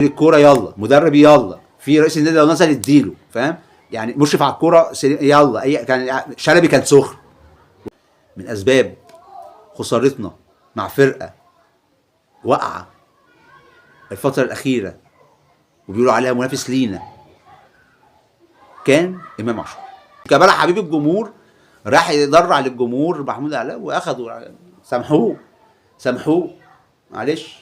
الكوره يلا، مدرب يلا، في رئيس النادي لو نزل اديله، فاهم؟ يعني مشرف على الكوره يلا، اي كان شلبي كان سخن. من اسباب خسارتنا مع فرقه واقعه الفتره الاخيره وبيقولوا عليها منافس لينا كان امام عاشور. كمال حبيب الجمهور راح يضرع للجمهور محمود علاء واخدوا، سامحوه معلش.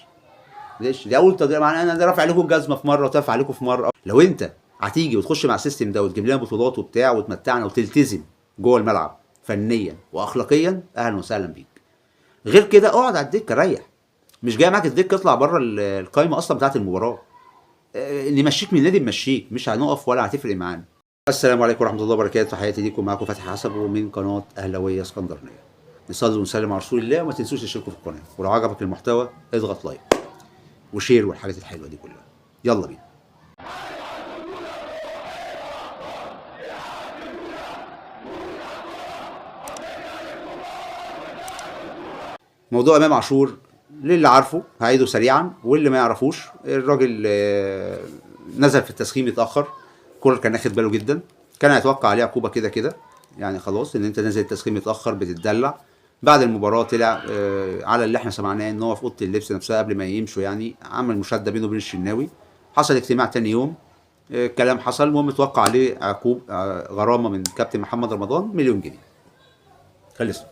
دي اول تضييع معانا. انا رافع عليكم الجزمه في مره وترفع عليكم في مره. لو انت هتيجي وتخش مع السيستم ده وتجيب لنا بطولات وبتاع وتمتعنا وتلتزم جوه الملعب فنيا واخلاقيا، اهلا وسهلا بيك. غير كده اقعد على الدكه ريح. مش جاي معاك الدكه اطلع بره القايمه اصلا بتاعت المباراه. نمشيك من النادي نمشيك، مش هنقف ولا هتفرق معانا. السلام عليكم ورحمه الله وبركاته. تحياتي ليكم، معاكم فتحي حسبه من قناه اهلاويه اسكندرانيه. نصلي ونسلم على رسول الله، وما تنسوش تشتركوا في القناه، ولو عجبك المحتوى اضغط لايك وشير والحاجات الحلوه دي كلها. يلا بينا. موضوع امام عاشور للي عارفه هعيده سريعا، واللي ما يعرفوش الراجل نزل في التسخين متاخر. كولر كان اخد باله جدا، كان هيتوقع عليه عقوبه كده كده، يعني خلاص ان انت نازل التسخين متاخر بتتدلع. بعد المباراه طلع على اللي احنا سمعناه ان هو في اوضه اللبس نفسها قبل ما يمشوا يعني عمل مشاده بينه وبين الشناوي. حصل اجتماع تاني يوم، كلام حصل، المهم اتوقع عليه غرامه من كابتن محمد رمضان 1,000,000 جنيه. خلص.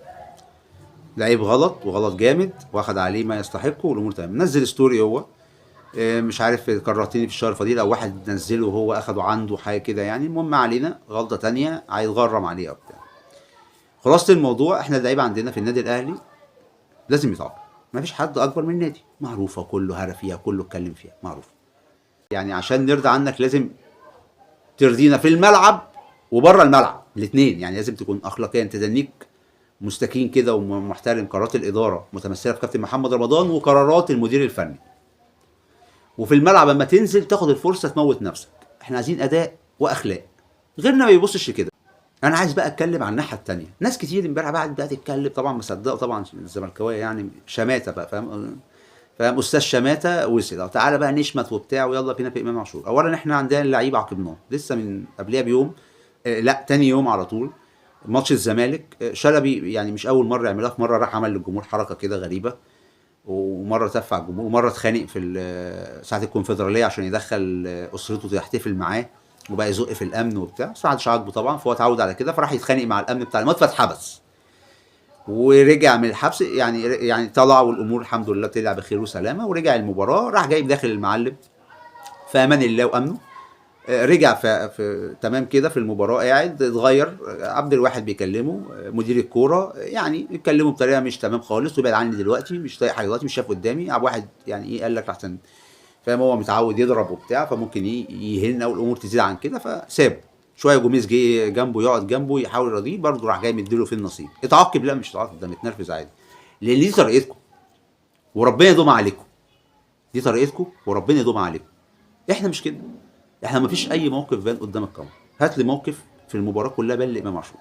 لعيب غلط وغلط جامد واخد عليه ما يستحقه والامور تمام. نزل ستوري هو مش عارف كررتني في الشهر الفضيل او واحد نزله وهو اخده عنده حاجه كده يعني. المهم علينا غلطه تانية هيتغرم عليه وبتاع. خلاصه الموضوع احنا اللعيبه عندنا في النادي الاهلي لازم يتعاقب. ما فيش حد اكبر من النادي، معروفه، كله هرى فيها، كله اتكلم فيها، معروفه. يعني عشان نرضى عنك لازم ترضينا في الملعب وبره الملعب الاثنين. يعني لازم تكون اخلاقيا تدنيك مستكين كده ومحترم قرارات الاداره متمثله في كابتن محمد رمضان وقرارات المدير الفني. وفي الملعب اما تنزل تاخد الفرصه تموت نفسك. احنا عايزين اداء واخلاق، غيرنا ما بيبصش لكده. انا عايز بقى اتكلم عن الناحيه الثانيه. ناس كتير امبارح بقى تتكلم، طبعا مصدقه طبعا الزملكاويه يعني شماته بقى، فاهم استاذ شماته وصل تعالى بقى نشمت وبتاع ويلا بينا في امام عاشور. اولا احنا عندنا اللعيبه عاقبناه لسه من قبلها بيوم، لا تاني يوم على طول ماتش الزمالك. شلبي يعني مش اول مره يعملها، في مره راح عمل للجمهور حركه كده غريبه، ومره تفع الجمهور، ومره اتخانق في ساعه الكونفدراليه عشان يدخل اسرته تحتفل معاه وبقى يزق في الامن وبتاع. بس ما حدش عاجبه طبعا، فهو اتعود على كده فراح يتخانق مع الامن بتاع الماتش فاتحبس ورجع من الحبس. يعني طلع والامور الحمد لله طلع بخير وسلامه ورجع المباراه. راح جايب داخل المعلم في امان الله وامنه. رجع في تمام كده في المباراه قاعد اتغير. عبد الواحد بيكلمه مدير الكوره، يعني يتكلموا بطريقه مش تمام خالص، وابعد عني دلوقتي، مش طايق حاجه دلوقتي، مش شايف قدامي. عبد واحد يعني ايه قال لك احسن، فاهم؟ هو متعود يضرب وبتاع فممكن يهنا والامور تزيد عن كده فسابه شويه. جوميز جه جنبه يقعد جنبه يحاول يرضيه، برضه راح جاي مديله في النصيب. اتعاقب؟ لا مش اتعاقب، ده متنرفز عادي، لان دي طريقتكم وربنا يدوم عليكم. دي طريقتكم وربنا يدوم عليكم. احنا مش كده. احنا مفيش اي موقف بان قدام الكاميرا. هات لي موقف في المباراه كلها بان لامام عاشور،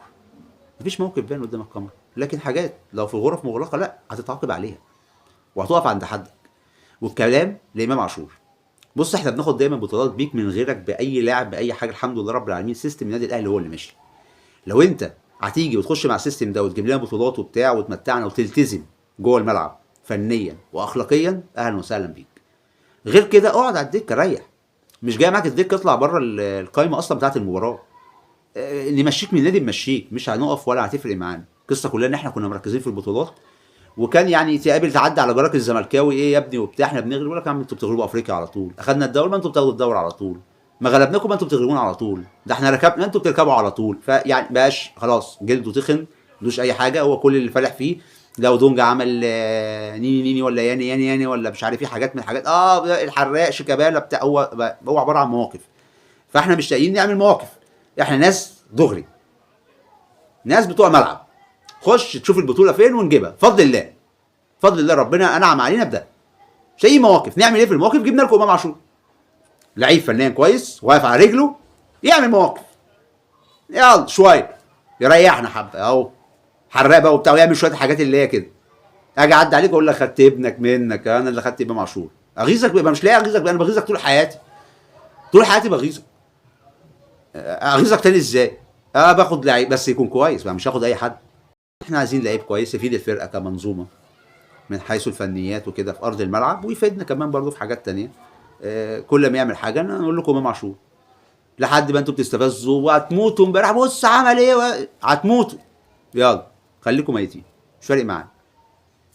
مفيش موقف بان قدام الكاميرا. لكن حاجات لو في غرف مغلقه لا هتتعاقب عليها وهتقف عند حدك. والكلام لامام عاشور. بص احنا بناخد دايما بطولات بيك من غيرك باي لاعب باي حاجه، الحمد لله رب العالمين. سيستم النادي الاهلي هو اللي ماشي. لو انت هتيجي وتخش مع السيستم ده وتجيب لنا بطولات وبتاع وتمتعنا وتلتزم جوه الملعب فنيا واخلاقيا، اهلا وسهلا بيك. غير كده اقعد على الدكه ريح. مش جاي معاك الدكه اطلع بره القايمه اصلا بتاعت المباراه. نمشيك من النادي نمشيك، مش هنقف ولا هتفرق معانا. القصه كلها ان احنا كنا مركزين في البطولات. وكان يعني تقابل تعدي على جارك الزملكاوي ايه يا ابني وبتاع احنا بنغلب، يقول لك يا عم انتوا بتغلبوا افريقيا على طول، اخدنا الدوري ما انتوا بتاخدوا الدوري على طول، ما غلبناكم ما انتوا بتغلبونا على طول، ده احنا ركبنا انتوا بتركبوا على طول. فيعني بقاش خلاص جلده تخن ملوش اي حاجه. هو كل اللي فالح فيه لو دونجا عمل نيني نيني ولا ياني ياني ياني ولا مش عارف ايه حاجات من الحاجات الحراق شيكابالا بتاع، هو عباره عن مواقف. فاحنا مش لاقيين نعمل مواقف. احنا ناس دغري، ناس بتوع ملعب، خش تشوف البطوله فين ونجيبها بفضل الله. بفضل الله ربنا انعم علينا بده. مش اي مواقف. نعمل ايه في المواقف؟ جبنا لكم امام عاشور، لعيب فنيا كويس واقف على رجله يعمل مواقف، يلا شويه يريحنا حبه اهو، حراق وبتاع ويعمل شويه حاجات اللي هي كده. اجي اعدي عليك اقول لك خدت ابنك منك، انا اللي خدت امام عاشور. اغيظك بقى مش لاقي اغيظك بقى، انا بغيظك طول حياتي، طول حياتي بغيظك. اغيظك تاني ازاي؟ باخد لعيب بس يكون كويس بقى، مش هاخد اي حد. احنا عايزين لعيب كويس يفيد الفرقه كمنظومه من حيث الفنيات وكده في ارض الملعب، ويفيدنا كمان برضو في حاجات تانية. كل ما يعمل حاجه انا اقول لكم امام عاشور، لحد ما انتوا بتستفزوا وهتموتوا امبارح، بص عمل ايه هتموتوا، يلا خليكم ميتين مش فارق معانا.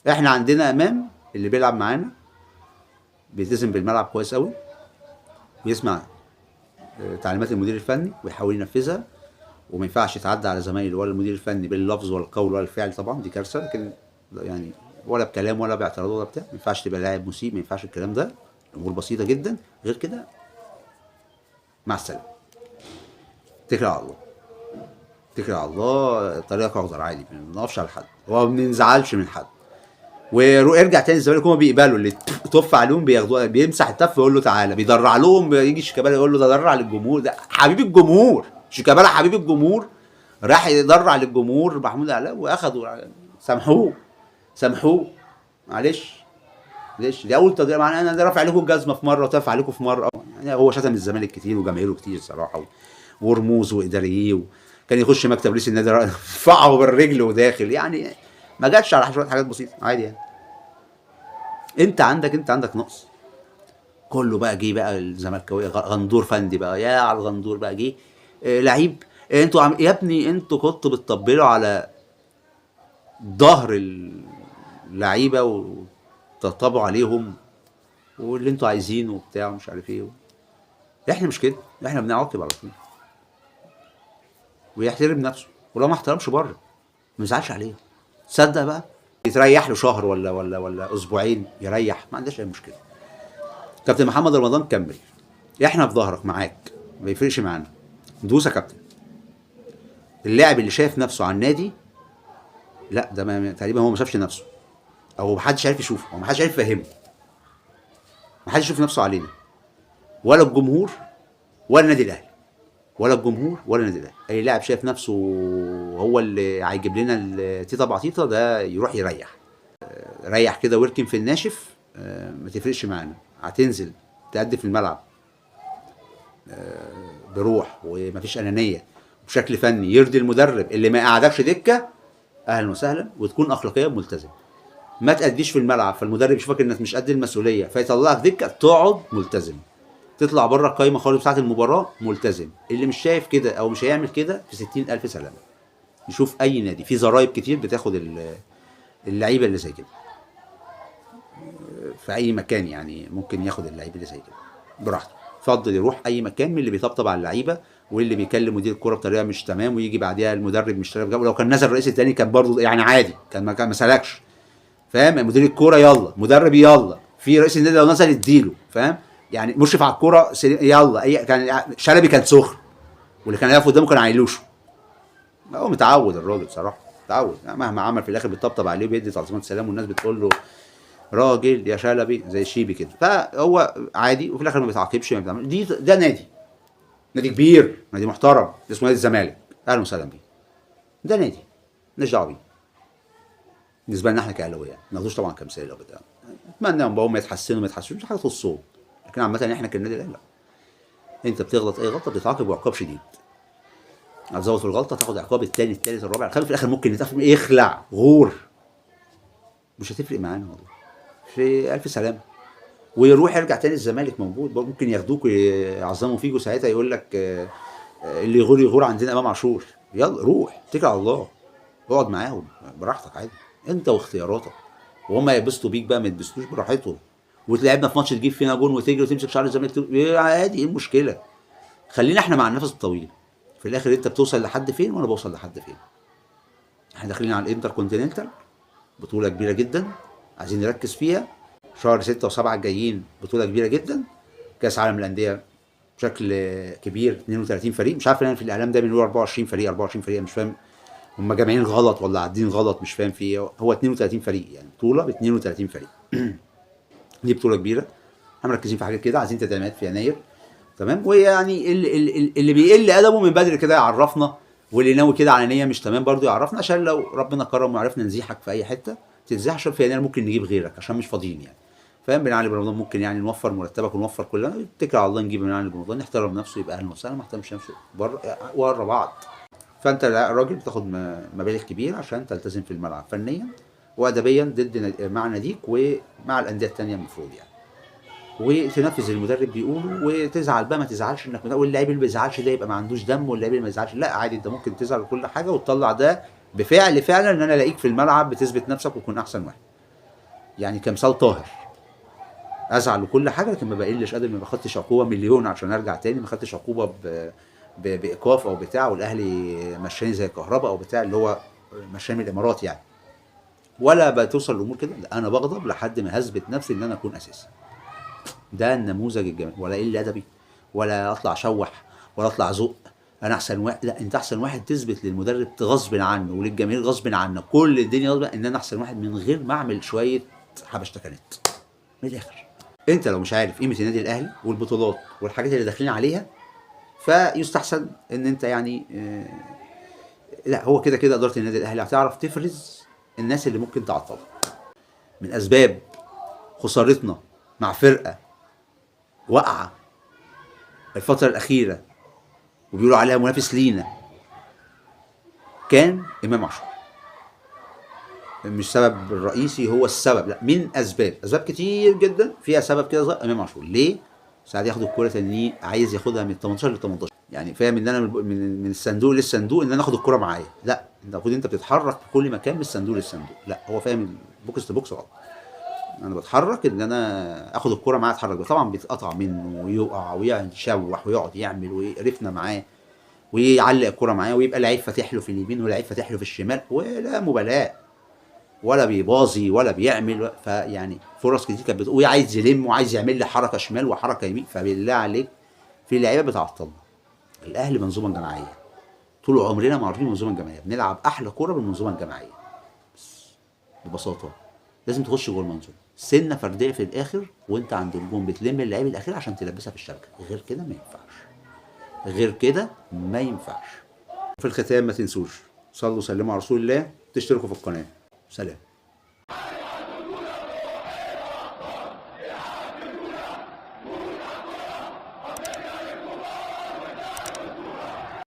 احنا عندنا امام اللي بيلعب معانا بيلتزم بالملعب كويس قوي، بيسمع تعليمات المدير الفني ويحاول ينفذها، وما ينفعش يتعدى على زمايله ولا المدير الفني باللفظ ولا القول ولا الفعل، طبعا دي كارثه، لكن يعني ولا بكلام ولا باعتراض ولا بتاع، ما ينفعش تبقى لاعب مسيء، ما ينفعش الكلام ده، الامور بسيطه جدا، غير كده مع السلامه، اتكل على الله، اتكل على الله، طريقك اخضر عادي، ما بنقفش على حد وما بنزعلش من حد. ويرجع تاني الزمالك، هم بيقبلوا اللي تف عليهم بياخدوه، بيمسح التف ويقول له تعالى، بيدرع لهم، يجي شيكابالا يقول له ده درع للجمهور، ده حبيب الجمهور، شيكابالا حبيب الجمهور، راح يدرع للجمهور محمود علاء واخدوا، سامحوه، سامحوه، معلش، معلش، دي اول تضييع معانا، انا رافع عليكم الجزمه في مره وترفع عليكم في مره، يعني هو شتم الزمالك كتير وجماهيره كتير صراحه، ورموز واداريه، كان يخش مكتب رئيس النادي رفعه بالرجل وداخل، يعني ما جاتش على شويه حاجات بسيطه عادي يعني. انت عندك نقص، كله بقى جه بقى الزملكاويه غندور فندي بقى، يا على الغندور بقى جه لعيب، انتوا يا ابني انتوا كنتوا بتطبلوا على ظهر اللعيبه وتطبطبوا عليهم واللي انتوا عايزينه وبتاع ومش عارف ايه، احنا مش كده، احنا بنعاقب على طول، ويحترم نفسه، ولو ما احترمش بره ما يزعلش عليه، تصدق بقى يتريح له شهر ولا اسبوعين يريح، ما عندناش اي مشكله. كابتن محمد رمضان كمل، احنا في ظهرك معاك، ما يفرقش معانا، دوس يا كابتن. اللاعب اللي شايف نفسه على النادي، لا ده تقريبا هو ما شافش نفسه، او محدش عارف يشوفه، او محدش عارف يفهمه، محدش يشوف نفسه علينا، ولا الجمهور ولا النادي الاهلي، ولا الجمهور ولا النادي الاهلي، اي لاعب شايف نفسه هو اللي هيجيب لنا التيتا بعتيطه ده يروح يريح، ريح كده واركن في الناشف، ما تفرقش معانا، هتنزل تأدي في الملعب بروح ومفيش انانيه، بشكل فني يرضي المدرب اللي ما قعدكش دكه، اهلا وسهلا، وتكون اخلاقيا ملتزم. ما تأديش في الملعب فالمدرب يشوفك انك مش قد المسؤوليه فيطلعك دكه، تقعد ملتزم، تطلع بره القايمه خالص بتاعت المباراه ملتزم. اللي مش شايف كده او مش هيعمل كده في 60,000 سلامه، يشوف اي نادي في ضرايب كتير بتاخد اللعيبه اللي زي كده في اي مكان، يعني ممكن ياخد اللعيبه اللي زي كده براحته، اتفضل يروح اي مكان من اللي بيطبطب على اللعيبه واللي بيكلم مدير الكوره بطريقه مش تمام، ويجي بعديها المدرب مش طالب جنبه، لو كان نزل الرئيس الثاني كان برضه يعني عادي، كان ما سالكش، فاهم؟ مدير الكوره يلا، مدرب يلا، في رئيس النادي لو نزل اديله، فاهم؟ يعني مشرف على الكوره يلا، اي كان شلبي كان سخن، واللي كان يقف قدامه كان عيلوشه، هو متعود الراجل صراحه، متعود، يعني مهما عمل في الاخر بيطبطب عليه وبيدي تعظيمات سلام، والناس بتقول له راجل يا شلبي زي الشيبي كده، فهو عادي، وفي الاخر ما بيتعاقبش، ما بيتعمل ده نادي كبير، نادي محترم اسمه نادي الزمالك، اهلا وسهلا بيه، ده نادي مالناش دعوه بيه بالنسبه لنا احنا كاهلاويه، ما ناخدوش طبعا كمثال او بتاع، اتمنى هم يتحسنوا ما يتحسنوش حاجه تخصهم، لكن عامه احنا كالنادي الاهلي لا، انت بتغلط اي غلطه بتتعاقب وعقاب شديد، هتزود في الغلطه تاخد عقاب الثاني الثالث الرابع الخامس، في الاخر ممكن يتقفل يخلع غور، مش هتفرق معانا والله، في الف سلامه، ويروح يرجع تاني الزمالك موجود، ممكن ياخدوك ويعظموا فيك، وساعتها يقول لك اللي يغور يغور عندنا امام عاشور، يلا روح اتكل على الله، اقعد معاهم براحتك عادي، انت واختياراتك، وهم يتبسطوا بيك بقى، ما يتبسطوش براحتهم، وتلعبنا في ماتش تجيب فينا جون وتجري وتمسك شعر الزمالك عادي، ايه المشكله؟ خلينا احنا مع النفس الطويل، في الاخر انت بتوصل لحد فين وانا بوصل لحد فين، احنا داخلين على الانتر كونتيننتال، بطوله كبيره جدا عايزين نركز فيها، شهر 6 و7 الجايين بطوله كبيره جدا، كاس عالم الانديه بشكل كبير، 32 فريق، مش عارف انا في الاعلام ده بيقولوا 24 فريق 24 فريق، مش فاهم هم جامعين غلط ولا عادين غلط، مش فاهم في ايه، هو 32 فريق يعني بطوله ب 32 فريق دي بطوله كبيره، احنا مركزين في حاجات كده، عايزين تدعيمات في يناير، تمام، ويعني اللي بيقل ادبه من بدري كده يعرفنا، واللي ناوي كده على نيه مش تمام برضو يعرفنا، عشان لو ربنا كرم وعرفنا نزيحك في اي حته تتزيح، عشان في يناير ممكن نجيب غيرك عشان مش فاضيين يعني، فاهم؟ بن علي بن رمضان ممكن يعني نوفر مرتبك ونوفر كلنا، نتكل على الله، نجيب بن علي بن رمضان، نحترم نفسه يبقى اهلا وسهلا، ما احترمش نفسه بره ورا بعض. فانت الراجل بتاخد مبالغ كبيره عشان تلتزم في الملعب فنيا وادبيا ضد مع ناديك ومع الانديه التانيه المفروض يعني، وتنفذ اللي المدرب بيقوله، وتزعل بقى ما تزعلش انك واللعيب اللي ما بيزعلش ده يبقى ما عندوش دم، واللعيب اللي ما يزعلش لا عادي، انت ممكن تزعل كل حاجه وتطلع ده بفعل فعلا ان انا الاقيك في الملعب بتثبت نفسك وتكون احسن واحد. يعني كمثال طاهر، ازعل وكل حاجه لكن ما بقلش قادر، ما باخدش عقوبه مليون عشان ارجع تاني، ما خدتش عقوبه بايقاف او بتاع والاهلي مشاني زي كهرباء او بتاع اللي هو مشاني من الامارات يعني، ولا بتوصل الامور كده، لا انا بغضب لحد ما هثبت نفسي ان انا اكون اساسي. ده النموذج الجميل، ولا قل ادبي ولا اطلع اشوح ولا اطلع ازق انا احسن واحد، لا انت احسن واحد، تثبت للمدرب غصب عنه وللجماهير غصب عنك، كل الدنيا غصب ان انا احسن واحد من غير ما اعمل شويه حبشتكنات. من الاخر انت لو مش عارف قيمه النادي الاهلي والبطولات والحاجات اللي داخلين عليها، فيستحسن ان انت يعني لا هو كده كده اداره النادي الاهلي هتعرف تفرز الناس اللي ممكن تعطلها. من اسباب خسارتنا مع فرقه واقعه الفتره الاخيره وبيقولوا عليها منافس لينا كان امام عاشور. مش سبب الرئيسي هو السبب، لا من اسباب كتير جدا فيها سبب كده صغير امام عاشور. ليه؟ ساعات ياخد الكوره تاني عايز ياخدها من 18 ل 18 يعني، فاهم ان انا من الصندوق للصندوق ان انا اخد الكوره معايا، لا انت المفروض انت بتتحرك في كل مكان من الصندوق للصندوق، لا هو فاهم البوكس تو بوكس غلط. انا بتحرك ان انا اخد الكوره معايا اتحرك، طبعا بيتقطع منه ويقع ويشوح ويقعد يعمل ويقرفنا معاه ويعلق الكوره معاه ويبقى لعيب فاتح له في اليمين ولعيب فاتح له في الشمال ولا مبالاه ولا بيباظي ولا بيعمل، فيعني فرص كتير كانت وعايز يلم وعايز يعمل لي حركه شمال وحركه يمين، فبالله عليك في لعيبه بتعطلنا. الاهلي منظومه جماعيه، طول عمرنا معروفين منظومه جماعيه، بنلعب احلى كوره بالمنظومه الجماعيه بس ببساطه. لازم تخش جوه المنظومه، سنه فرديه في الاخر وانت عند الجون بتلم اللعيب الاخير عشان تلبسها في الشبكه، غير كده ما ينفعش، غير كده ما ينفعش. في الختام ما تنسوش صلوا وسلموا على رسول الله، تشتركوا في القناه. سلام.